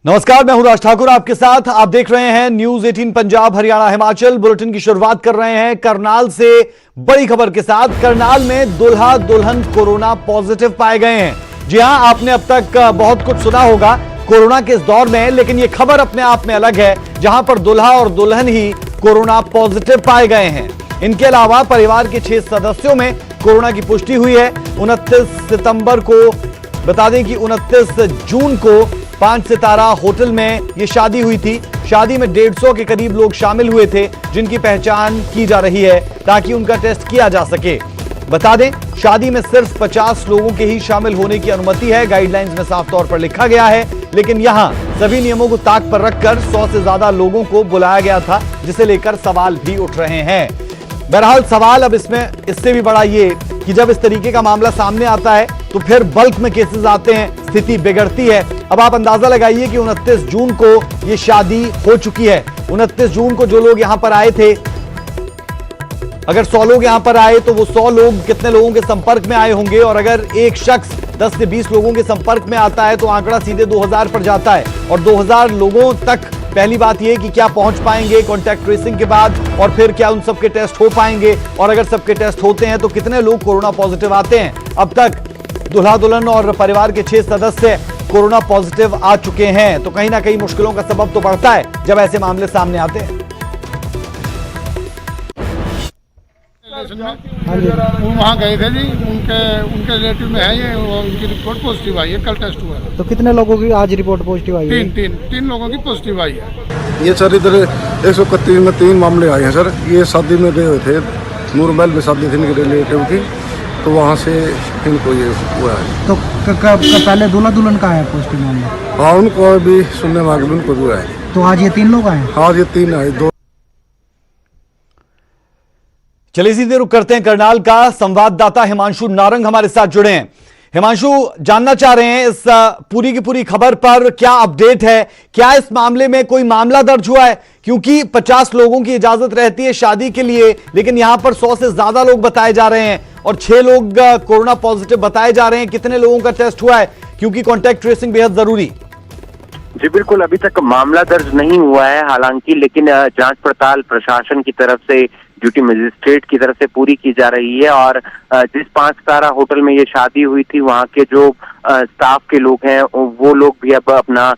नमस्कार, मैं हूं राज ठाकुर आपके साथ। आप देख रहे हैं न्यूज 18 पंजाब हरियाणा हिमाचल। बुलेटिन की शुरुआत कर रहे हैं करनाल से बड़ी खबर के साथ। करनाल में दुल्हा दुल्हन कोरोना पॉजिटिव पाए गए हैं। जी हां, आपने अब तक बहुत कुछ सुना होगा कोरोना के इस दौर में, लेकिन यह खबर अपने आप में अलग है, जहां पर दुल्हा और दुल्हन ही कोरोना पॉजिटिव पाए गए हैं। इनके अलावा परिवार के 6 सदस्यों में कोरोना की पुष्टि हुई है। 29 सितंबर को बता दें कि 29 जून को 5 सितारा होटल में यह शादी हुई थी। शादी में 150 के करीब लोग शामिल हुए थे, जिनकी पहचान की जा रही है ताकि उनका टेस्ट किया जा सके। बता दें, शादी में सिर्फ 50 लोगों के ही शामिल होने की अनुमति है। गाइडलाइंस में साफ तौर पर लिखा गया है, लेकिन यहां सभी नियमों को ताक पर रखकर 100 से ज्यादा लोगों को बुलाया गया था, जिसे लेकर सवाल भी उठ रहे हैं। बहरहाल सवाल अब इसमें इससे भी बड़ा ये कि जब इस तरीके का मामला सामने आता है तो फिर बल्क में केसेस आते हैं, स्थिति बिगड़ती है। अब आप अंदाजा लगाइए कि 29 जून को ये शादी हो चुकी है। 29 जून को जो लोग यहां पर आए थे, अगर 100 लोग यहां पर आए तो वो 100 लोग कितने लोगों के संपर्क में आए होंगे, और अगर एक शख्स 10 से 20 लोगों के संपर्क में आता है तो आंकड़ा सीधे 2000 पर जाता है। और 2000 लोगों तक पहली बात यह कि क्या पहुंच पाएंगे कॉन्टैक्ट ट्रेसिंग के बाद, और फिर क्या उन सबके टेस्ट हो पाएंगे, और अगर सबके टेस्ट होते हैं तो कितने लोग कोरोना पॉजिटिव आते हैं। अब तक दुल्हा दुल्हन और परिवार के 6 सदस्य कोरोना पॉजिटिव आ चुके हैं, तो कहीं ना कहीं मुश्किलों का सबब तो बढ़ता है जब ऐसे मामले सामने आते हैं। वो वहाँ गए थे जी, उनके रिलेटिव में है ये, उनकी रिपोर्ट पॉजिटिव आई है, कल टेस्ट हुआ है। तो कितने लोगों की आज रिपोर्ट पॉजिटिव आई है? तीन लोगों की पॉजिटिव आई है। ये सर इधर 131 में 3 मामले आए हैं सर। ये शादी में गए हुए थे, नूरमहल में शादी थी इनके रिलेटिव की, तो वहाँ से इनको ये हुआ है। तो पहले दूल्हा दुल्हन का है पॉजिटिव मामला? हाँ, उनको भी सुनने में आगे उनको हुआ है। तो आज ये 3 लोग आए? हाँ, ये 3 आए। 2 चलिए सीधे रुक करते हैं। करनाल का संवाददाता हिमांशु नारंग हमारे साथ जुड़े हैं। हिमांशु, जानना चाह रहे हैं इस पूरी की पूरी खबर पर क्या अपडेट है, क्या इस मामले में कोई मामला दर्ज हुआ है? क्योंकि 50 लोगों की इजाजत रहती है शादी के लिए, लेकिन यहां पर 100 से ज्यादा लोग बताए जा रहे हैं और 6 लोग कोरोना पॉजिटिव बताए जा रहे हैं। कितने लोगों का टेस्ट हुआ है, क्योंकि कॉन्टैक्ट ट्रेसिंग बेहद जरूरी? जी बिल्कुल, अभी तक मामला दर्ज नहीं हुआ है हालांकि, लेकिन जांच पड़ताल प्रशासन की तरफ से, ड्यूटी मजिस्ट्रेट की तरफ से पूरी की जा रही है। और जिस 5 सितारा होटल में ये शादी हुई थी, वहाँ के जो स्टाफ के लोग हैं वो लोग भी अब अपना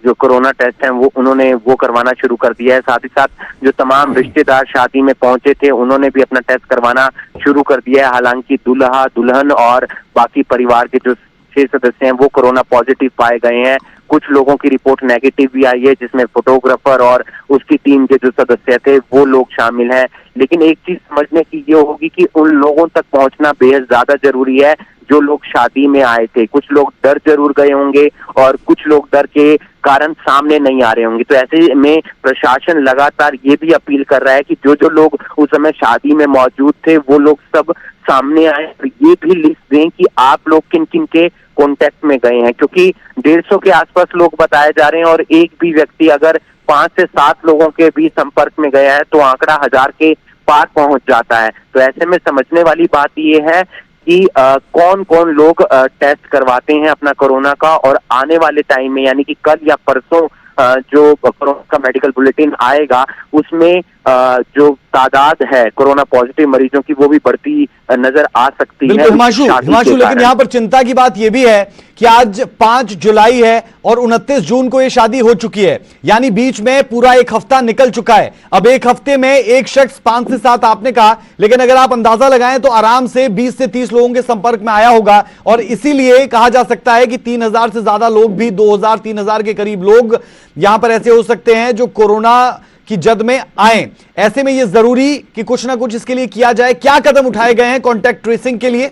जो कोरोना टेस्ट है उन्होंने करवाना शुरू कर दिया है। साथ ही साथ जो तमाम रिश्तेदार शादी में पहुंचे थे उन्होंने भी अपना टेस्ट करवाना शुरू कर दिया है। हालांकि दूल्हा दुल्हन और बाकी परिवार के जो 6 सदस्य हैं वो कोरोना पॉजिटिव पाए गए हैं। कुछ लोगों की रिपोर्ट नेगेटिव भी आई है, जिसमें फोटोग्राफर और उसकी टीम के जो सदस्य थे वो लोग शामिल हैं। लेकिन एक चीज समझने की ये होगी कि उन लोगों तक पहुंचना बेहद ज्यादा जरूरी है जो लोग शादी में आए थे। कुछ लोग डर जरूर गए होंगे और कुछ लोग डर के कारण सामने नहीं आ रहे होंगे। तो ऐसे में प्रशासन लगातार ये भी अपील कर रहा है कि जो लोग उस समय शादी में मौजूद थे वो लोग सब सामने आए और ये भी लिस्ट दें कि आप लोग किन किन के कॉन्टेक्ट में गए हैं, क्योंकि 150 के आसपास लोग बताए जा रहे हैं और एक भी व्यक्ति अगर 5 से 7 लोगों के भी संपर्क में गया है तो आंकड़ा 1000 के पार पहुंच जाता है। तो ऐसे में समझने वाली बात ये है कि कौन कौन लोग टेस्ट करवाते हैं अपना कोरोना का, और आने वाले टाइम में यानी कि कल या परसों जो कोरोना का मेडिकल बुलेटिन आएगा उसमें जो तादाद है कोरोना पॉजिटिव मरीजों की वो भी बढ़ती नजर आ सकती है। हिमांशु, लेकिन यहाँ पर चिंता की बात यह भी है कि आज 5 जुलाई है और 29 जून को यह शादी हो चुकी है, यानी बीच में पूरा एक हफ्ता निकल चुका है। अब एक हफ्ते में एक शख्स 5 से 7 आपने कहा, लेकिन अगर आप अंदाजा लगाएं तो आराम से 20 से 30 लोगों के संपर्क में आया होगा, और इसीलिए कहा जा सकता है कि 3000 से ज्यादा लोग भी, 2000-3000 के करीब लोग यहां पर ऐसे हो सकते हैं जो कोरोना की जद में आए। ऐसे में यह जरूरी कि कुछ ना कुछ इसके लिए किया जाए। क्या कदम उठाए गए हैं कॉन्टैक्ट ट्रेसिंग के लिए?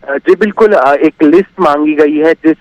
जी बिल्कुल, एक लिस्ट मांगी गई है जिस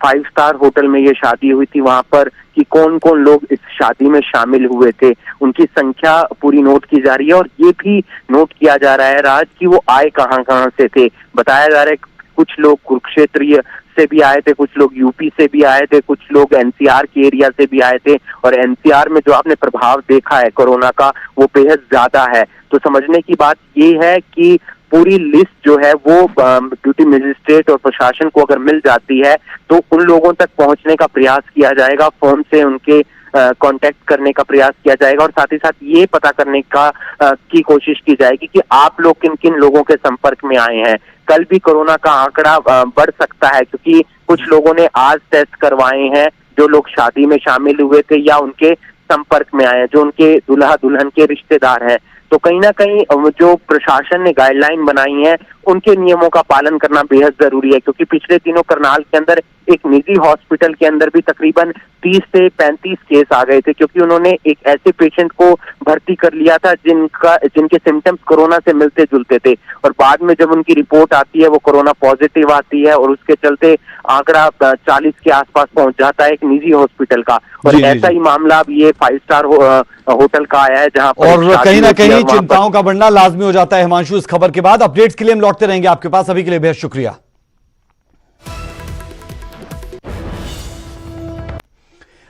5 स्टार होटल में ये शादी हुई थी वहां पर कि कौन कौन लोग इस शादी में शामिल हुए थे, उनकी संख्या पूरी नोट की जा रही है। और ये भी नोट किया जा रहा है राज कि वो आए कहाँ कहाँ से थे। बताया जा रहा है कुछ लोग कुरुक्षेत्र से भी आए थे, कुछ लोग यूपी से भी आए थे, कुछ लोग एनसीआर के एरिया से भी आए थे, और एनसीआर में जो आपने प्रभाव देखा है कोरोना का वो बेहद ज्यादा है। तो समझने की बात ये है कि पूरी लिस्ट जो है वो ड्यूटी मजिस्ट्रेट और प्रशासन को अगर मिल जाती है तो उन लोगों तक पहुंचने का प्रयास किया जाएगा, फोन से उनके कांटेक्ट करने का प्रयास किया जाएगा और साथ ही साथ ये पता करने की कोशिश की जाएगी कि आप लोग किन किन लोगों के संपर्क में आए हैं। कल भी कोरोना का आंकड़ा बढ़ सकता है क्योंकि कुछ लोगों ने आज टेस्ट करवाए हैं जो लोग शादी में शामिल हुए थे या उनके संपर्क में आए हैं, जो उनके दूल्हा दुल्हन के रिश्तेदार हैं। तो कहीं ना कहीं जो प्रशासन ने गाइडलाइन बनाई है उनके नियमों का पालन करना बेहद जरूरी है, क्योंकि पिछले दिनों करनाल के अंदर एक निजी हॉस्पिटल के अंदर भी तकरीबन 30 से 35 केस आ गए थे, क्योंकि उन्होंने एक ऐसे पेशेंट को भर्ती कर लिया था जिनके सिम्टम्स कोरोना से मिलते जुलते थे और बाद में जब उनकी रिपोर्ट आती है वो कोरोना पॉजिटिव आती है और उसके चलते आंकड़ा 40 के आसपास पहुंच जाता है एक निजी हॉस्पिटल का। और ऐसा ही मामला अब ये 5 स्टार होटल का आया है जहां पर और कहीं ना कहीं चिंताओं का बढ़ना लाजमी हो जाता है। हिमांशु, इस खबर के बाद अपडेट्स के लिए हम लौटते रहेंगे आपके पास, अभी के लिए बेहद शुक्रिया।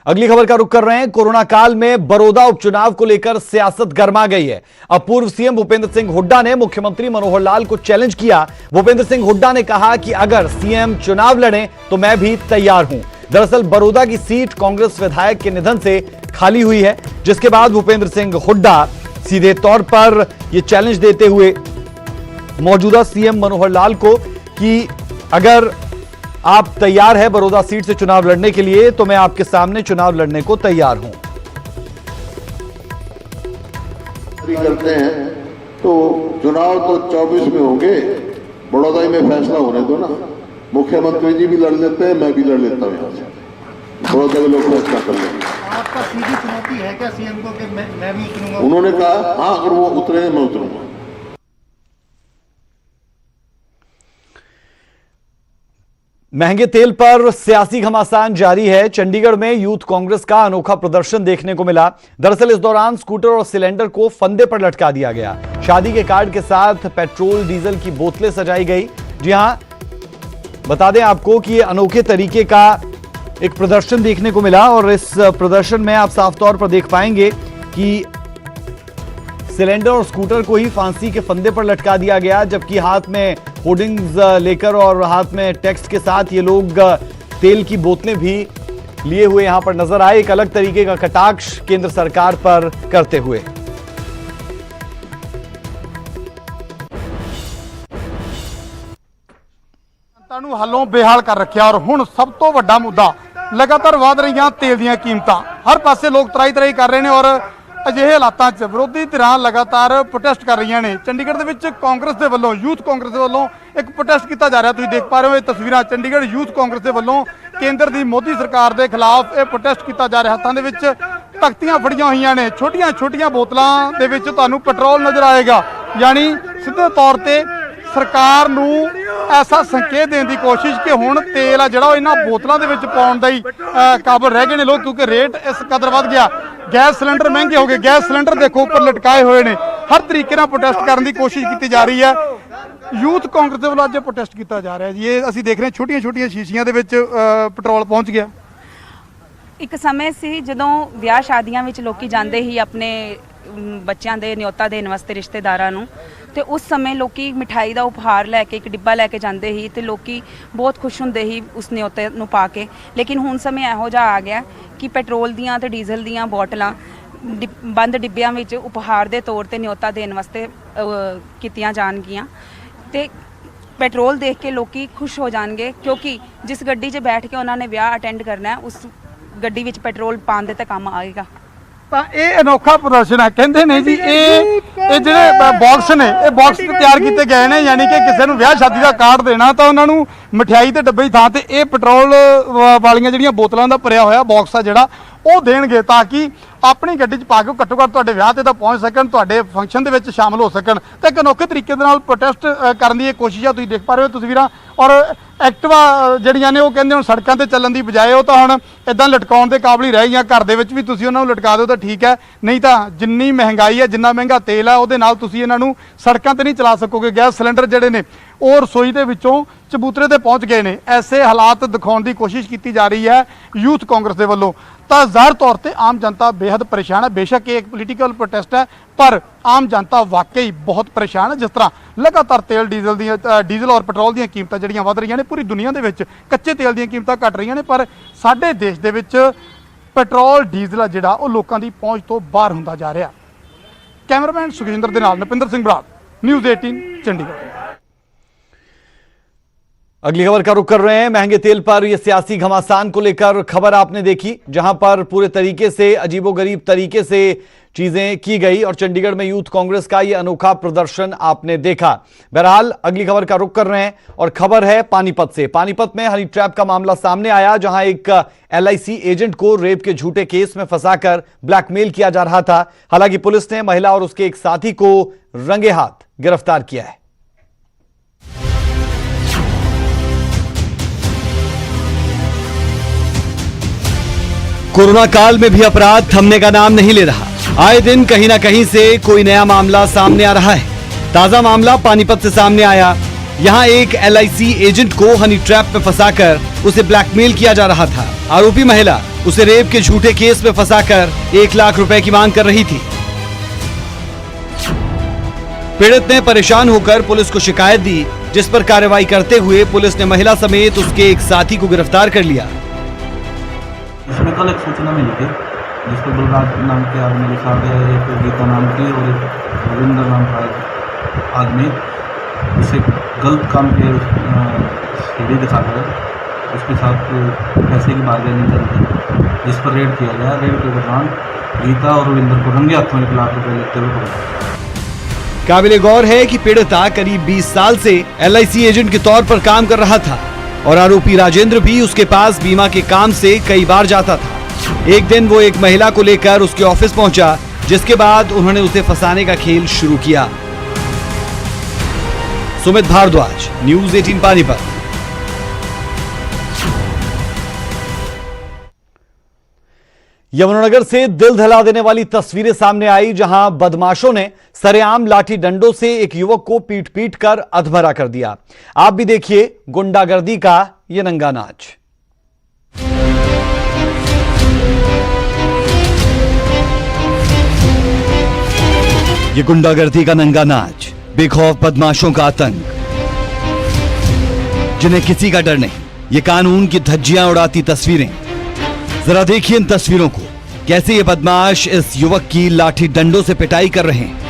अगली खबर का रुख कर रहे हैं। कोरोना काल में बड़ौदा उपचुनाव को लेकर सियासत गर्मा गई है। अब पूर्व सीएम भूपेंद्र सिंह हुड्डा ने मुख्यमंत्री मनोहर लाल को चैलेंज किया। भूपेंद्र सिंह हुड्डा ने कहा कि अगर सीएम चुनाव लड़े तो मैं भी तैयार हूं। दरअसल बड़ौदा की सीट कांग्रेस विधायक के निधन से खाली हुई है, जिसके बाद भूपेंद्र सिंह हुड्डा सीधे तौर पर यह चैलेंज देते हुए मौजूदा सीएम मनोहर लाल को कि अगर आप तैयार है बड़ौदा सीट से चुनाव लड़ने के लिए तो मैं आपके सामने चुनाव लड़ने को तैयार हूं। करते हैं तो चुनाव तो 24 में होंगे, बड़ौदा में फैसला होने दो ना। मुख्यमंत्री जी भी लड़ लेते हैं, मैं भी लड़ लेता हूं, यहाँ से बड़ौदा के लोग फैसला कर लेंगे। आपका सीधी चुनौती है क्या सीएम को कि मैं भी उतरूंगा? उन्होंने कहा हाँ, अगर वो उतरे मैं उतरूंगा। महंगे तेल पर सियासी घमासान जारी है। चंडीगढ़ में यूथ कांग्रेस का अनोखा प्रदर्शन देखने को मिला। दरअसल इस दौरान स्कूटर और सिलेंडर को फंदे पर लटका दिया गया। शादी के कार्ड के साथ पेट्रोल डीजल की बोतलें सजाई गई। जी हां, बता दें आपको कि ये अनोखे तरीके का एक प्रदर्शन देखने को मिला और इस प्रदर्शन में आप साफ तौर पर देख पाएंगे कि सिलेंडर और स्कूटर को ही फांसी के फंदे पर लटका दिया गया, जबकि हाथ में होर्डिंग्स लेकर और हाथ में टेक्स्ट के साथ ये लोग तेल की बोतलें भी लिए हुए यहां पर नजर आए, एक अलग तरीके का कटाक्ष केंद्र सरकार पर करते हुए। ਨੂੰ ਹੱਲੋਂ ਬੇਹਾਲ ਕਰ ਰੱਖਿਆ ਔਰ ਹੁਣ ਸਭ ਤੋਂ ਵੱਡਾ ਮੁੱਦਾ ਲਗਾਤਾਰ ਵਧ ਰਹੀਆਂ ਤੇਲ ਦੀਆਂ ਕੀਮਤਾਂ। ਹਰ ਪਾਸੇ ਲੋਕ ਤਰਾਈ ਕਰ ਰਹੇ ਨੇ ਔਰ ਅਜਿਹੇ ਹਾਲਾਤਾਂ 'ਚ ਵਿਰੋਧੀ ਧਿਰਾਂ ਲਗਾਤਾਰ ਪ੍ਰੋਟੈਸਟ ਕਰ ਰਹੀਆਂ ਨੇ। ਚੰਡੀਗੜ੍ਹ ਦੇ ਵਿੱਚ ਕਾਂਗਰਸ ਦੇ ਵੱਲੋਂ, ਯੂਥ ਕਾਂਗਰਸ ਦੇ ਵੱਲੋਂ ਇੱਕ ਪ੍ਰੋਟੈਸਟ ਕੀਤਾ ਜਾ ਰਿਹਾ। ਤੁਸੀਂ ਦੇਖ ਪਾ ਰਹੇ ਹੋ ਇਹ ਤਸਵੀਰਾਂ। ਚੰਡੀਗੜ੍ਹ ਯੂਥ ਕਾਂਗਰਸ ਦੇ ਵੱਲੋਂ ਕੇਂਦਰ ਦੀ ਮੋਦੀ ਸਰਕਾਰ ਦੇ ਖਿਲਾਫ ਇਹ ਪ੍ਰੋਟੈਸਟ ਕੀਤਾ ਜਾ ਰਿਹਾ। ਹੱਥਾਂ ਦੇ ਵਿੱਚ ਤਖਤੀਆਂ ਫੜੀਆਂ ਹੋਈਆਂ ਨੇ। ਛੋਟੀਆਂ ਬੋਤਲਾਂ ਦੇ ਵਿੱਚ ਤੁਹਾਨੂੰ ਪੈਟਰੋਲ ਨਜ਼ਰ ਆਏਗਾ, ਯਾਨੀ ਸਿੱਧੇ ਤੌਰ ਤੇ ਸਰਕਾਰ ਨੂੰ ਐਸਾ ਸੰਕੇਤ ਦੇਣ ਦੀ ਕੋਸ਼ਿਸ਼ ਕਿ ਹੁਣ ਤੇਲ ਆ ਜਿਹੜਾ ਉਹ ਇਹਨਾਂ ਬੋਤਲਾਂ ਦੇ ਵਿੱਚ ਪਾਉਣ ਦਾ ਹੀ ਕਾਬਲ ਰਹਿ ਗਏ ਨੇ ਲੋਕ, ਕਿਉਂਕਿ ਰੇਟ ਇਸ ਕਦਰ ਵੱਧ ਗਿਆ। ਗੈਸ ਸਿਲੰਡਰ ਮਹਿੰਗੇ ਹੋ ਗਏ। ਗੈਸ ਸਿਲੰਡਰ ਦੇਖੋ ਉੱਪਰ ਲਟਕਾਏ ਹੋਏ ਨੇ। ਹਰ ਤਰੀਕੇ ਨਾਲ ਪ੍ਰੋਟੈਸਟ ਕਰਨ ਦੀ ਕੋਸ਼ਿਸ਼ ਕੀਤੀ ਜਾ ਰਹੀ ਹੈ। ਯੂਥ ਕਾਂਗਰਸ ਦੇ ਵੱਲੋਂ ਅੱਜ ਪ੍ਰੋਟੈਸਟ ਕੀਤਾ ਜਾ ਰਿਹਾ ਜੀ। ਇਹ ਅਸੀਂ ਦੇਖ ਰਹੇ ਹਾਂ ਛੋਟੀਆਂ ਸ਼ੀਸ਼ੀਆਂ ਦੇ ਵਿੱਚ ਪੈਟਰੋਲ ਪਹੁੰਚ ਗਿਆ। ਇੱਕ ਸਮੇਂ ਸੀ ਜਦੋਂ ਵਿਆਹ ਸ਼ਾਦੀਆਂ ਵਿੱਚ ਲੋਕੀ ਜਾਂਦੇ ਹੀ ਆਪਣੇ ਬੱਚਿਆਂ ਦੇ ਨਿਯੋਤਾ ਦੇਣ ਵਾਸਤੇ ਰਿਸ਼ਤੇਦਾਰਾਂ ਨੂੰ, ਤੇ ਉਸ ਸਮੇਂ ਲੋਕੀ ਮਿਠਾਈ ਦਾ ਉਪਹਾਰ ਲੈ ਕੇ ਇੱਕ ਡਿੱਬਾ ਲੈ ਕੇ ਜਾਂਦੇ ਹੀ ਤੇ ਲੋਕੀ ਬਹੁਤ ਖੁਸ਼ ਹੁੰਦੇ ਹੀ ਉਸ ਨਿਯੋਤੇ ਨੂੰ ਪਾ ਕੇ। ਲੇਕਿਨ ਹੁਣ ਸਮੇਂ ਇਹੋ ਜਿਹਾ ਆ ਗਿਆ ਕਿ ਪੈਟਰੋਲ ਦੀਆਂ ਤੇ ਡੀਜ਼ਲ ਦੀਆਂ ਬੋਟਲਾਂ ਬੰਦ ਡਿੱਬਿਆਂ ਵਿੱਚ ਉਪਹਾਰ ਦੇ ਤੌਰ ਤੇ ਨਿਯੋਤਾ ਦੇਣ ਵਾਸਤੇ ਕੀਤੀਆਂ ਜਾਣਗੀਆਂ ਤੇ ਪੈਟਰੋਲ ਦੇਖ ਕੇ ਲੋਕੀ ਖੁਸ਼ ਹੋ ਜਾਣਗੇ, ਕਿਉਂਕਿ ਜਿਸ ਗੱਡੀ 'ਚ ਬੈਠ ਕੇ ਉਹਨਾਂ ਨੇ ਵਿਆਹ ਅਟੈਂਡ ਕਰਨਾ ਉਸ ਗੱਡੀ ਵਿੱਚ ਪੈਟਰੋਲ ਪਾਉਣ ਦੇ ਤੇ ਕੰਮ ਆਏਗਾ। ਤਾਂ ਇਹ ਅਨੋਖਾ ਪ੍ਰਦਰਸ਼ਨ ਹੈ। ਕਹਿੰਦੇ ਨੇ ਜੀ ਇਹ ਜਿਹੜੇ ਬਾਕਸ ਨੇ, ਇਹ ਬਾਕਸ ਤਿਆਰ ਕੀਤੇ ਗਏ ਨੇ, ਯਾਨੀ ਕਿ ਕਿਸੇ ਨੂੰ ਵਿਆਹ ਸ਼ਾਦੀ ਦਾ ਕਾਰਡ ਦੇਣਾ ਤਾਂ ਉਹਨਾਂ ਨੂੰ ਮਠਿਆਈ ਤੇ ਡੱਬੇ ਦੀ ਥਾਂ ਤੇ ਇਹ ਪੈਟਰੋਲ ਵਾਲੀਆਂ ਜਿਹੜੀਆਂ ਬੋਤਲਾਂ ਦਾ ਭਰਿਆ ਹੋਇਆ ਬਾਕਸ ਆ ਜਿਹੜਾ ਉਹ ਦੇਣਗੇ, ਤਾਂ ਕਿ ਆਪਣੀ ਗੱਡੀ 'ਚ ਪਾ ਕੇ ਘੱਟੋ ਘੱਟ ਤੁਹਾਡੇ ਵਿਆਹ ਤੇ ਤਾਂ ਪਹੁੰਚ ਸਕਣ, ਤੁਹਾਡੇ ਫੰਕਸ਼ਨ ਦੇ ਵਿੱਚ ਸ਼ਾਮਲ ਹੋ ਸਕਣ। ਤੇ ਇੱਕ ਅਨੋਖੇ ਤਰੀਕੇ ਦੇ ਨਾਲ ਪ੍ਰੋਟੈਸਟ ਕਰਨ ਦੀ ਇਹ ਕੋਸ਼ਿਸ਼ ਆ। ਤੁਸੀਂ ਦੇਖ ਪਾ ਰਹੇ ਹੋ ਤਸਵੀਰਾਂ। ਔਰ ਐਕਟਿਵਾ ਜਿਹੜੀਆਂ ਨੇ ਉਹ ਕਹਿੰਦੇ ਹੁਣ ਸੜਕਾਂ ਤੇ ਚੱਲਣ ਦੀ ਬਜਾਏ ਉਹ ਤਾਂ ਹੁਣ ਇਦਾਂ ਲਟਕਾਉਣ ਦੇ ਕਾਬਲ ਹੀ ਰਹਿ ਗਈਆਂ। ਘਰ ਦੇ ਵਿੱਚ ਵੀ ਤੁਸੀਂ ਉਹਨਾਂ ਨੂੰ ਲਟਕਾ ਦਿਓ ਤਾਂ ਠੀਕ ਹੈ, ਨਹੀਂ ਤਾਂ ਜਿੰਨੀ ਮਹਿੰਗਾਈ ਹੈ, ਜਿੰਨਾ ਮਹਿੰਗਾ ਤੇਲ ਹੈ, ਉਹਦੇ ਨਾਲ ਤੁਸੀਂ ਇਹਨਾਂ ਨੂੰ ਸੜਕਾਂ ਤੇ ਨਹੀਂ ਚਲਾ ਸਕੋਗੇ। ਗੈਸ ਸਿਲੰਡਰ ਜਿਹੜੇ ਨੇ ਉਹ ਰਸੋਈ ਦੇ ਵਿੱਚੋਂ ਚਬੂਤਰੇ ਤੇ ਪਹੁੰਚ ਗਏ ਨੇ। ਐਸੇ ਹਾਲਾਤ ਦਿਖਾਉਣ ਦੀ ਕੋਸ਼ਿਸ਼ ਕੀਤੀ ਜਾ ਰਹੀ ਹੈ ਯੂਥ ਕਾਂਗਰਸ ਦੇ ਵੱਲੋਂ। ਤਾਂ ਜ਼ਾਹਿਰ ਤੌਰ ਤੇ ਆਮ ਜਨਤਾ ਬੇहद ਪਰੇਸ਼ਾਨ ਹੈ। ਬੇਸ਼ੱਕ ਇਹ ਇੱਕ ਪੋਲੀਟੀਕਲ ਪ੍ਰੋਟੈਸਟ ਹੈ, ਪਰ ਆਮ ਜਨਤਾ ਵਾਕਈ ਬਹੁਤ ਪਰੇਸ਼ਾਨ ਹੈ। ਜਿਸ ਤਰ੍ਹਾਂ ਲਗਾਤਾਰ ਤੇਲ ਡੀਜ਼ਲ ਔਰ ਪੈਟਰੋਲ ਦੀਆਂ ਕੀਮਤਾਂ ਜਿਹੜੀਆਂ ਵਧ ਰਹੀਆਂ ਨੇ, ਪੂਰੀ ਦੁਨੀਆ ਦੇ ਵਿੱਚ ਕੱਚੇ ਤੇਲ ਦੀਆਂ ਕੀਮਤਾਂ ਘਟ ਰਹੀਆਂ ਨੇ, ਪਰ ਸਾਡੇ ਦੇਸ਼ ਦੇ ਵਿੱਚ ਪੈਟਰੋਲ ਡੀਜ਼ਲ ਜਿਹੜਾ ਉਹ ਲੋਕਾਂ ਦੀ ਪਹੁੰਚ ਤੋਂ ਬਾਹਰ ਹੁੰਦਾ ਜਾ ਰਿਹਾ। कैमरामैन सुखजिंदर के नाल नपिंदर सिंह बराड़, न्यूज़ 18 चंडीगढ़। अगली खबर का रुख कर रहे हैं। महंगे तेल पर यह सियासी घमासान को लेकर खबर आपने देखी, जहां पर पूरे तरीके से अजीबोगरीब तरीके से चीजें की गई और चंडीगढ़ में यूथ कांग्रेस का यह अनोखा प्रदर्शन आपने देखा। बहरहाल अगली खबर का रुख कर रहे हैं और खबर है पानीपत से। पानीपत में हनी ट्रैप का मामला सामने आया, जहां एक LIC एजेंट को रेप के झूठे केस में फंसाकर ब्लैकमेल किया जा रहा था। हालांकि पुलिस ने महिला और उसके एक साथी को रंगे हाथ गिरफ्तार किया है। कोरोना काल में भी अपराध थमने का नाम नहीं ले रहा। आए दिन कहीं ना कहीं से कोई नया मामला सामने आ रहा है। ताजा मामला पानीपत से सामने आया। यहां एक LIC एजेंट को हनी ट्रैप में फंसाकर उसे ब्लैकमेल किया जा रहा था। आरोपी महिला उसे रेप के झूठे केस में फंसाकर 1 लाख रुपए की मांग कर रही थी। पीड़ित ने परेशान होकर पुलिस को शिकायत दी, जिस पर कार्रवाई करते हुए पुलिस ने महिला समेत उसके एक साथी को गिरफ्तार कर लिया। इसमें कल एक सूचना मिली थी, जिस पर बलराज नाम के आदमी के साथ एक गीता नाम की और एक रविंद्र नाम का आदमी उसे गलत काम के सीढ़ी दिखाकर उसके साथ पैसे की बार्गेनिंग करी, जिस पर रेड किया गया। रेड के दौरान गीता और रविंद्र को रंगे हाथों 1 लाख रुपये लेते हुए पकड़ा। काबिले गौर है कि पीड़िता करीब 20 साल से LIC एजेंट के तौर पर काम कर रहा था और आरोपी राजेंद्र भी उसके पास बीमा के काम से कई बार जाता था। एक दिन वो एक महिला को लेकर उसके ऑफिस पहुंचा, जिसके बाद उन्होंने उसे फंसाने का खेल शुरू किया। सुमित भारद्वाज, न्यूज़ 18 पानीपत। यमुनानगर से दिल दहला देने वाली तस्वीरें सामने आई, जहां बदमाशों ने सरेआम लाठी डंडों से एक युवक को पीट पीट कर अधमरा कर दिया। आप भी देखिए गुंडागर्दी का यह नंगा नाच। ये गुंडागर्दी का नंगा नाच, बेखौफ बदमाशों का आतंक, जिन्हें किसी का डर नहीं। ये कानून की धज्जियां उड़ाती तस्वीरें। जरा देखिए इन तस्वीरों को, कैसे ये बदमाश इस युवक की लाठी डंडों से पिटाई कर रहे हैं।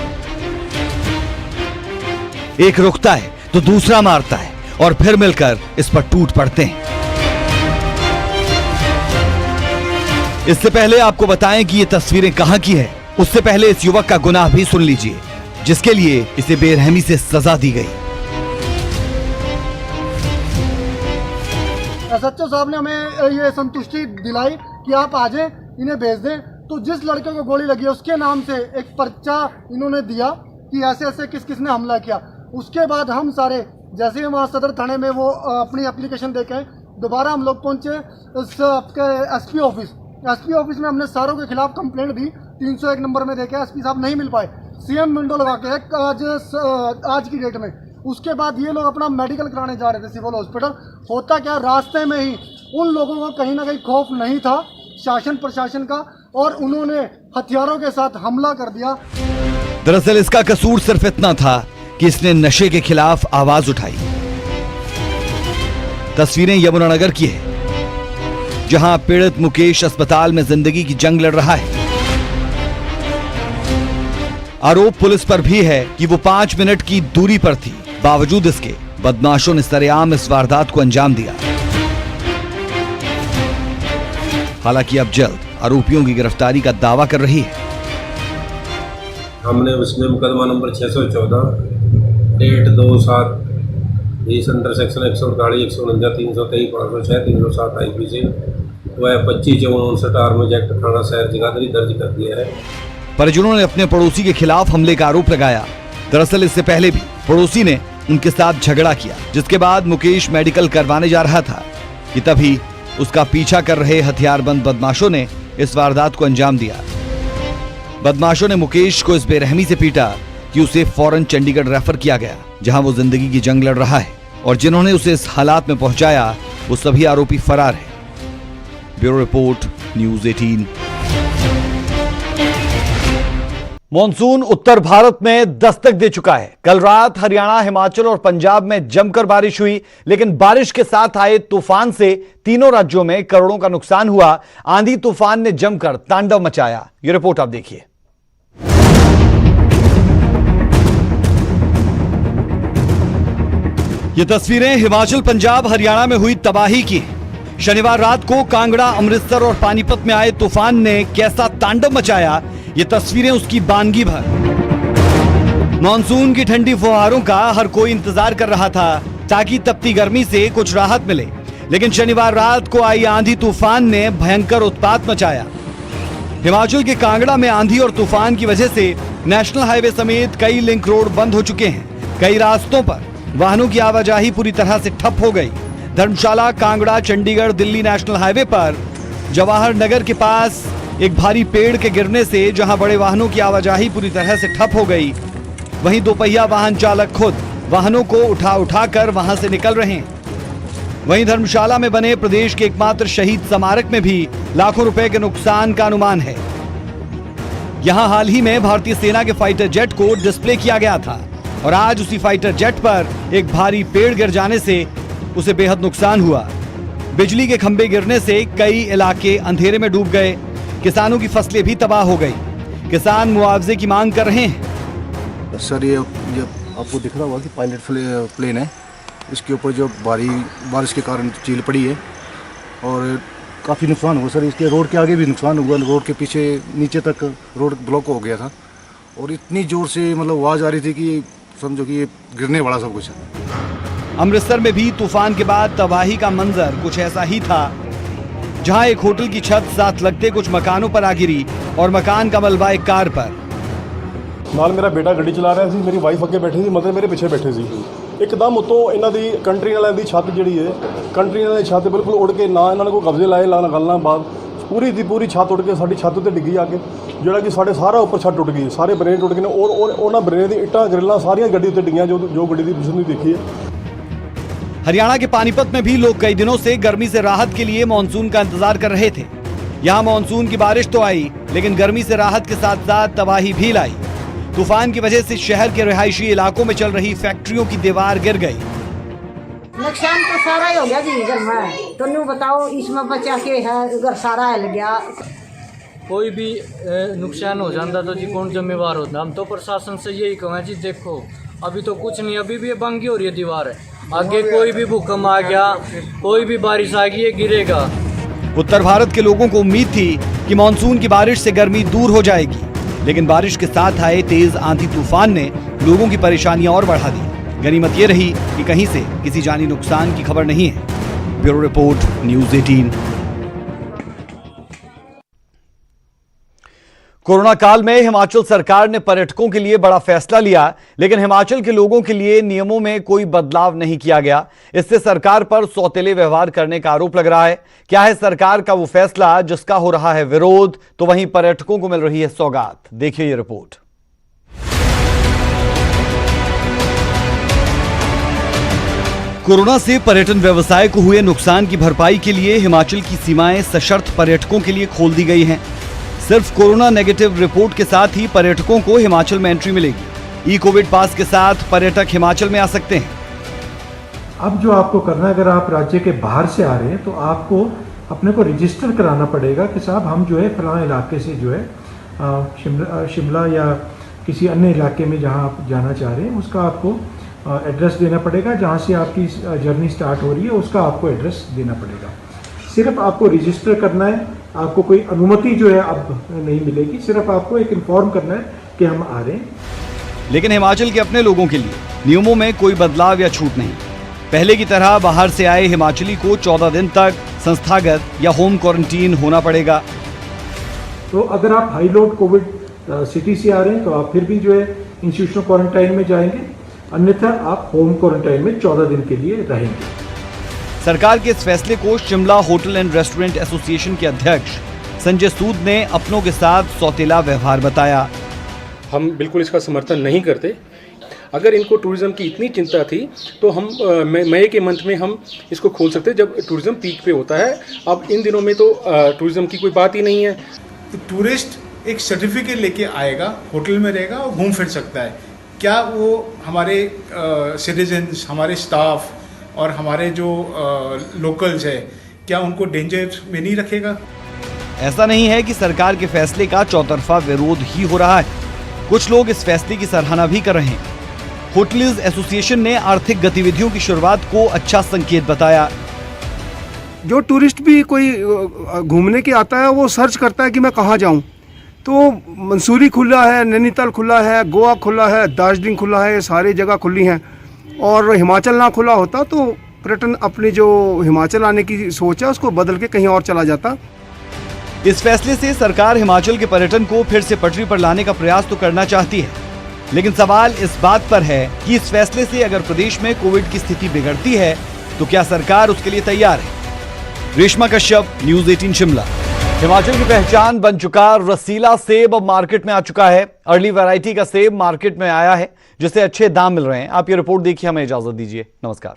एक रुकता है तो दूसरा मारता है और फिर मिलकर इस पर टूट पड़ते हैं। इससे पहले आपको बताएं कि ये तस्वीरें कहां की है, उससे पहले इस युवक का गुनाह भी सुन लीजिए, जिसके लिए इसे बेरहमी से सजा दी गई। SHO साहब ने हमें ये संतुष्टि दिलाई कि आप आ जाए, इन्हें भेज दें। तो जिस लड़के को गोली लगी है उसके नाम से एक पर्चा इन्होंने दिया कि ऐसे ऐसे किस किसने हमला किया। उसके बाद हम सारे, जैसे ही वहाँ सदर थाने में वो अपनी एप्लीकेशन देके दोबारा हम लोग पहुँचे आपके SP ऑफिस में हमने सारों के खिलाफ कंप्लेंट दी। 301 नंबर में देखे, SP साहब नहीं मिल पाए। CM विंडो लगा के आज की डेट में। उसके बाद ये लोग अपना मेडिकल कराने जा रहे थे सिविल हॉस्पिटल। होता क्या, रास्ते में ही उन लोगों को कहीं ना कहीं खौफ नहीं था शासन प्रशासन का, और उन्होंने हथियारों के साथ हमला कर दिया। दरअसल इसका कसूर सिर्फ इतना था कि इसने नशे के खिलाफ आवाज उठाई। तस्वीरें यमुनानगर की है, जहां पीड़ित मुकेश अस्पताल में जिंदगी की जंग लड़ रहा है। आरोप पुलिस पर भी है कि वो 5 मिनट की दूरी पर थी। बावजूद इसके बदमाशों ने सरेआम इस वारदात को अंजाम दिया। हालांकि अब जल्द आरोपियों की गिरफ्तारी का दावा कर रही है। हमने उसमें मुकदमा number 614 date 2/7/20 under section 148 149 323 506 307 IP से वह 25/54 एक्ट थाना शहर जगाधरी दर्ज कर दिया है। परिजनों ने अपने पड़ोसी के खिलाफ हमले का आरोप लगाया। दरअसल इससे पहले भी पड़ोसी ने उनके साथ झगड़ा किया, जिसके बाद मुकेश मेडिकल करवाने जा रहा था कि तभी उसका पीछा कर रहे हथियारबंद बदमाशों ने इस वारदात को अंजाम दिया। बदमाशों ने मुकेश को इस बेरहमी से पीटा कि उसे फौरन चंडीगढ़ रेफर किया गया, जहां वो जिंदगी की जंग लड़ रहा है और जिन्होंने उसे इस हालात में पहुंचाया वो सभी आरोपी फरार हैं। Bureau report, news 18। मॉनसून उत्तर भारत में दस्तक दे चुका है। कल रात हरियाणा, हिमाचल और पंजाब में जमकर बारिश हुई, लेकिन बारिश के साथ आए तूफान से तीनों राज्यों में करोड़ों का नुकसान हुआ। आंधी तूफान ने जमकर तांडव मचाया। यह रिपोर्ट आप देखिए। ये तस्वीरें हिमाचल, पंजाब, हरियाणा में हुई तबाही की। शनिवार रात को कांगड़ा, अमृतसर और पानीपत में आए तूफान ने कैसा तांडव मचाया, ये तस्वीरें उसकी बानगी भर। मॉनसून की ठंडी फुहारों का हर कोई इंतजार कर रहा था ताकि तपती गर्मी से कुछ राहत मिले, लेकिन शनिवार रात को आई आंधी तूफान ने भयंकर उत्पात मचाया। हिमाचल के कांगड़ा में आंधी और तूफान की वजह से नेशनल हाईवे समेत कई लिंक रोड बंद हो चुके हैं। कई रास्तों पर वाहनों की आवाजाही पूरी तरह से ठप हो गई। धर्मशाला, कांगड़ा, चंडीगढ़, दिल्ली नेशनल हाईवे पर जवाहर नगर के पास एक भारी पेड़ के गिरने से जहां बड़े वाहनों की आवाजाही पूरी तरह से ठप हो गई, वहीं दोपहिया वाहन चालक खुद वाहनों को उठा कर वहां से निकल रहे हैं। वहीं धर्मशाला में बने प्रदेश के एकमात्र शहीद स्मारक में भी लाखों रुपए के नुकसान का अनुमान है। यहां हाल ही में भारतीय सेना के फाइटर जेट को डिस्प्ले किया गया था और आज उसी फाइटर जेट पर एक भारी पेड़ गिर जाने से उसे बेहद नुकसान हुआ। बिजली के खंभे गिरने से कई इलाके अंधेरे में डूब गए। किसानों की फसलें भी तबाह हो गई। किसान मुआवजे की मांग कर रहे हैं। सर ये आपको दिख रहा होगा कि पायलट प्लेन है, इसके ऊपर जो बारिश के कारण चील पड़ी है और काफ़ी नुकसान हुआ सर। इसके रोड के आगे भी नुकसान हुआ, रोड के पीछे नीचे तक रोड ब्लॉक हो गया था और इतनी ज़ोर से मतलब आवाज़ आ रही थी कि समझो कि ये गिरने वाला सब कुछ है। अमृतसर में भी तूफान के बाद तबाही का मंजर कुछ ऐसा ही था, जहां एक होटल की छत साथ लगते कुछ मकानों पर आ गिरी और मकान का मलबा एक कार पर। ਨਾਲ ਮੇਰਾ ਬੇਟਾ ਗੱਡੀ ਚਲਾ ਰਿਹਾ ਸੀ, ਮੇਰੀ ਵਾਈਫ ਅੱਗੇ ਬੈਠੀ ਸੀ, ਮਦਰ ਮੇਰੇ ਪਿੱਛੇ ਬੈਠੇ ਸੀ। ਇੱਕਦਮ ਉਤੋਂ ਇਹਨਾਂ ਦੀ ਕੰਟਰੀ ਵਾਲਿਆਂ ਦੀ ਛੱਤ ਜਿਹੜੀ ਹੈ, ਕੰਟਰੀ ਵਾਲਿਆਂ ਦੀ ਛੱਤ ਬਿਲਕੁਲ ਉੜ ਕੇ ਨਾ ਇਹਨਾਂ ਨੇ ਕੋਈ ਕਬਜ਼ੇ ਲਾਏ ਨਾ ਗੱਲਾਂ ਬਾਅਦ ਪੂਰੀ ਦੀ ਪੂਰੀ ਛੱਤ ਉੜ ਕੇ ਸਾਡੀ ਛੱਤ ਉੱਤੇ ਡਿੱਗੀ ਆ ਕੇ, ਜਿਹੜਾ ਕਿ ਸਾਡੇ ਸਾਰਾ ਉੱਪਰ ਛੱਤ ਟੁੱਟ ਗਈ, ਸਾਰੇ ਬਰੇਨੇ ਟੁੱਟ ਗਏ ਨੇ ਔਰ ਉਹਨਾਂ ਬਰੇਨੇ ਦੀ ਇੱਟਾਂ ਗਰਿੱਲਾਂ ਸਾਰੀਆਂ ਗੱਡੀ ਉੱਤੇ ਡਿੱਗੀਆਂ ਜੋ ਗੱਡੀ ਦੀ ਪਿਛਲੀ ਦੇਖੀ है। हरियाणा के पानीपत में भी लोग कई दिनों से गर्मी से राहत के लिए मानसून का इंतजार कर रहे थे। यहाँ मानसून की बारिश तो आई, लेकिन गर्मी से राहत के साथ साथ तबाही भी लाई। तूफान की वजह से शहर के रिहायशी इलाकों में चल रही फैक्ट्रियों की दीवार गिर गई। नुकसान तो सारा ही हो गया जी घर में, तो न्यू बताओ इसमें बचा के है घर सारा हिल गया। कोई भी नुकसान हो जाता तो जी कौन जिम्मेवार होता। हम तो प्रशासन से यही कहें जी देखो अभी तो कुछ नहीं, अभी भी ये बंगी हो रही है दीवार, आगे कोई भी भूकंप आ गया, कोई भी बारिश आ गई ये गिरेगा। उत्तर भारत के लोगों को उम्मीद थी कि मानसून की बारिश से गर्मी दूर हो जाएगी, लेकिन बारिश के साथ आए तेज आंधी तूफान ने लोगों की परेशानियां और बढ़ा दी। गनीमत ये रही कि कहीं से किसी जानी नुकसान की खबर नहीं है। Bureau report, news 18। कोरोना काल में हिमाचल सरकार ने पर्यटकों के लिए बड़ा फैसला लिया, लेकिन हिमाचल के लोगों के लिए नियमों में कोई बदलाव नहीं किया गया। इससे सरकार पर सौतेले व्यवहार करने का आरोप लग रहा है। क्या है सरकार का वो फैसला जिसका हो रहा है विरोध, तो वहीं पर्यटकों को मिल रही है सौगात। देखिए ये रिपोर्ट। कोरोना से पर्यटन व्यवसाय को हुए नुकसान की भरपाई के लिए हिमाचल की सीमाएं सशर्त पर्यटकों के लिए खोल दी गई हैं। सिर्फ कोरोना नेगेटिव रिपोर्ट के साथ ही पर्यटकों को हिमाचल में एंट्री मिलेगी। ई कोविड पास के साथ पर्यटक हिमाचल में आ सकते हैं। अब जो आपको करना है, अगर आप राज्य के बाहर से आ रहे हैं तो आपको अपने को रजिस्टर कराना पड़ेगा कि साहब हम जो है फलां इलाके से जो है शिमला या किसी अन्य इलाके में जहां आप जाना चाह रहे हैं उसका आपको एड्रेस देना पड़ेगा। जहां से आपकी जर्नी स्टार्ट हो रही है उसका आपको एड्रेस देना पड़ेगा। सिर्फ आपको रजिस्टर करना है, आपको कोई अनुमति जो है अब नहीं मिलेगी, सिर्फ आपको एक इन्फॉर्म करना है कि हम आ रहे हैं। लेकिन हिमाचल के अपने लोगों के लिए नियमों में कोई बदलाव या छूट नहीं। पहले की तरह बाहर से आए हिमाचली को 14 दिन तक संस्थागत या होम क्वारंटीन होना पड़ेगा। तो अगर आप हाई लोड कोविड सिटी से आ रहे हैं तो आप फिर भी जो है इंस्टीट्यूशनल क्वारंटाइन में जाएंगे, अन्यथा आप होम क्वारंटाइन में 14 दिन के लिए रहेंगे। सरकार के इस फैसले को Shimla hotel and restaurant association के अध्यक्ष संजय सूद ने अपनों के साथ सौतेला व्यवहार बताया। हम बिल्कुल इसका समर्थन नहीं करते। अगर इनको टूरिज़्म की इतनी चिंता थी तो हम मई के मंथ में हम इसको खोल सकते जब टूरिज़्म पीक पे होता है। अब इन दिनों में तो टूरिज़्म की कोई बात ही नहीं है। तो टूरिस्ट एक सर्टिफिकेट लेके आएगा, होटल में रहेगा और घूम फिर सकता है। क्या वो हमारे सिटीजन्स, हमारे स्टाफ और हमारे जो लोकल्स है, क्या उनको डेंजर में नहीं रखेगा? ऐसा नहीं है कि सरकार के फैसले का चौतरफा विरोध ही हो रहा है, कुछ लोग इस फैसले की सराहना भी कर रहे हैं। होटलियर्स एसोसिएशन ने आर्थिक गतिविधियों की शुरुआत को अच्छा संकेत बताया। जो टूरिस्ट भी कोई घूमने के आता है वो सर्च करता है कि मैं कहाँ जाऊं, तो मंसूरी खुला है, नैनीताल खुला है, गोवा खुला है, दार्जिलिंग खुला है, ये सारी जगह खुली हैं। और हिमाचल ना खुला होता तो पर्यटन अपनी जो हिमाचल आने की सोच है उसको बदल के कहीं और चला जाता। इस फैसले से सरकार हिमाचल के पर्यटन को फिर से पटरी पर लाने का प्रयास तो करना चाहती है, लेकिन सवाल इस बात पर है कि इस फैसले से अगर प्रदेश में कोविड की स्थिति बिगड़ती है तो क्या सरकार उसके लिए तैयार है? रेशमा कश्यप, न्यूज़ 18 शिमला। हिमाचल की पहचान बन चुका रसीला सेब अब मार्केट में आ चुका है। अर्ली वैरायटी का सेब मार्केट में आया है जिससे अच्छे दाम मिल रहे हैं। आप ये रिपोर्ट देखिए, हमें इजाजत दीजिए। नमस्कार।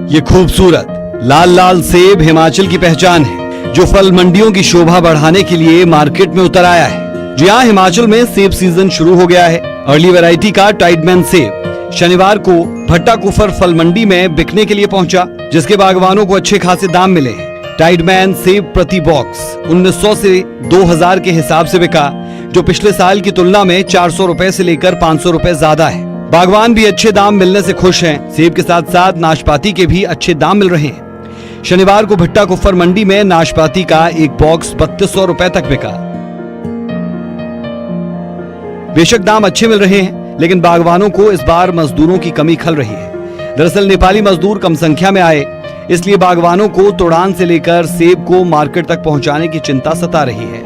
ये खूबसूरत लाल लाल सेब हिमाचल की पहचान है, जो फल मंडियों की शोभा बढ़ाने के लिए मार्केट में उतर आया है। जी हां, हिमाचल में सेब सीजन शुरू हो गया है। अर्ली वैरायटी का टाइडमैन सेब शनिवार को भट्टा कुफर फल मंडी में बिकने के लिए पहुंचा, जिसके बागवानों को अच्छे खासे दाम मिले हैं। टाइडमैन सेब प्रति बॉक्स 1900 से 2000 के हिसाब से बिका, जो पिछले साल की तुलना में 400 रुपए से लेकर 500 रुपए ज्यादा है। बागवान भी अच्छे दाम मिलने से खुश हैं। सेब के साथ साथ नाशपाती के भी अच्छे दाम मिल रहे हैं। शनिवार को भट्टा कुफर मंडी में नाशपाती का एक बॉक्स 3200 रुपए तक बिका। बेशक दाम अच्छे मिल रहे हैं, लेकिन बागवानों को इस बार मजदूरों की कमी खल रही है। दरअसल नेपाली मजदूर कम संख्या में आए, इसलिए बागवानों को तोड़ान से लेकर सेब को मार्केट तक पहुंचाने की चिंता सता रही है।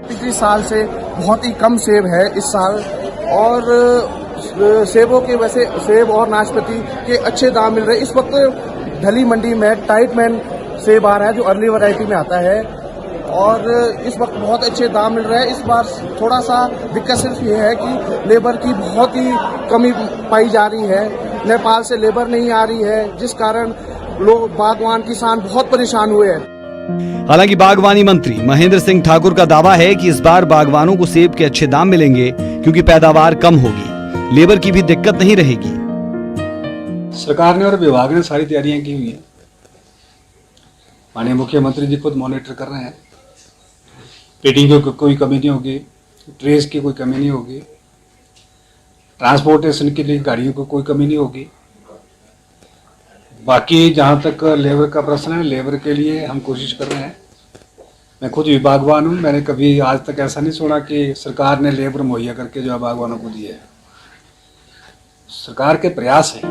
पिछले साल से बहुत ही कम सेब है इस साल, और सेबों के वैसे सेब और नाशपाती के अच्छे दाम मिल रहे हैं। इस वक्त ढली मंडी में टाइडमैन सेब आ रहा है जो अर्ली वैरायटी में आता है, और इस वक्त बहुत अच्छे दाम मिल रहे हैं। इस बार थोड़ा सा दिक्कत सिर्फ ये है कि लेबर की बहुत ही कमी पाई जा रही है। नेपाल से लेबर नहीं आ रही है, जिस कारण लोग बागवान किसान बहुत परेशान हुए हैं। हालांकि बागवानी मंत्री महेंद्र सिंह ठाकुर का दावा है कि इस बार बागवानों को सेब के अच्छे दाम मिलेंगे, क्योंकि पैदावार कम होगी, लेबर की भी दिक्कत नहीं रहेगी। सरकार ने और विभाग ने सारी तैयारियां की हुई हैं। माननीय मुख्यमंत्री जी खुद मॉनिटर कर रहे हैं। पेटिंग की कोई कमी नहीं होगी, ट्रेस की कोई कमी नहीं होगी, ट्रांसपोर्टेशन के लिए गाड़ियों को कोई कमी नहीं होगी। बाकी जहाँ तक लेबर का प्रश्न है, लेबर के लिए हम कोशिश कर रहे हैं। मैं खुद भी बागवान हूँ, मैंने कभी आज तक ऐसा नहीं सुना कि सरकार ने लेबर मुहैया करके जो है बागवानों को दी है। सरकार के प्रयास है।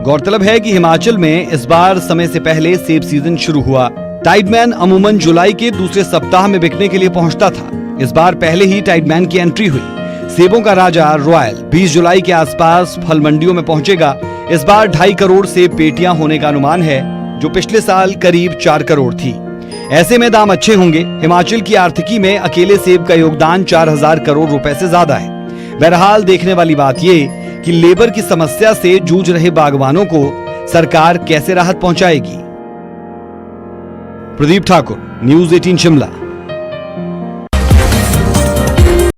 गौरतलब है कि हिमाचल में इस बार समय से पहले सेब सीजन शुरू हुआ। टाइडमैन अमूमन जुलाई के दूसरे सप्ताह में बिकने के लिए पहुंचता था। इस बार पहले ही टाइडमैन की एंट्री हुई। सेबों का राजा रॉयल 20 जुलाई के आसपास फल मंडियों में पहुंचेगा। इस बार 2.5 करोड़ सेब पेटियां होने का अनुमान है, जो पिछले साल करीब 4 करोड़ थी। ऐसे में दाम अच्छे होंगे। हिमाचल की आर्थिकी में अकेले सेब का योगदान 4000 करोड़ रुपए से ज्यादा है। बहरहाल देखने वाली बात ये कि लेबर की समस्या से जूझ रहे बागवानों को सरकार कैसे राहत पहुंचाएगी। प्रदीप ठाकुर, न्यूज़ 18 शिमला।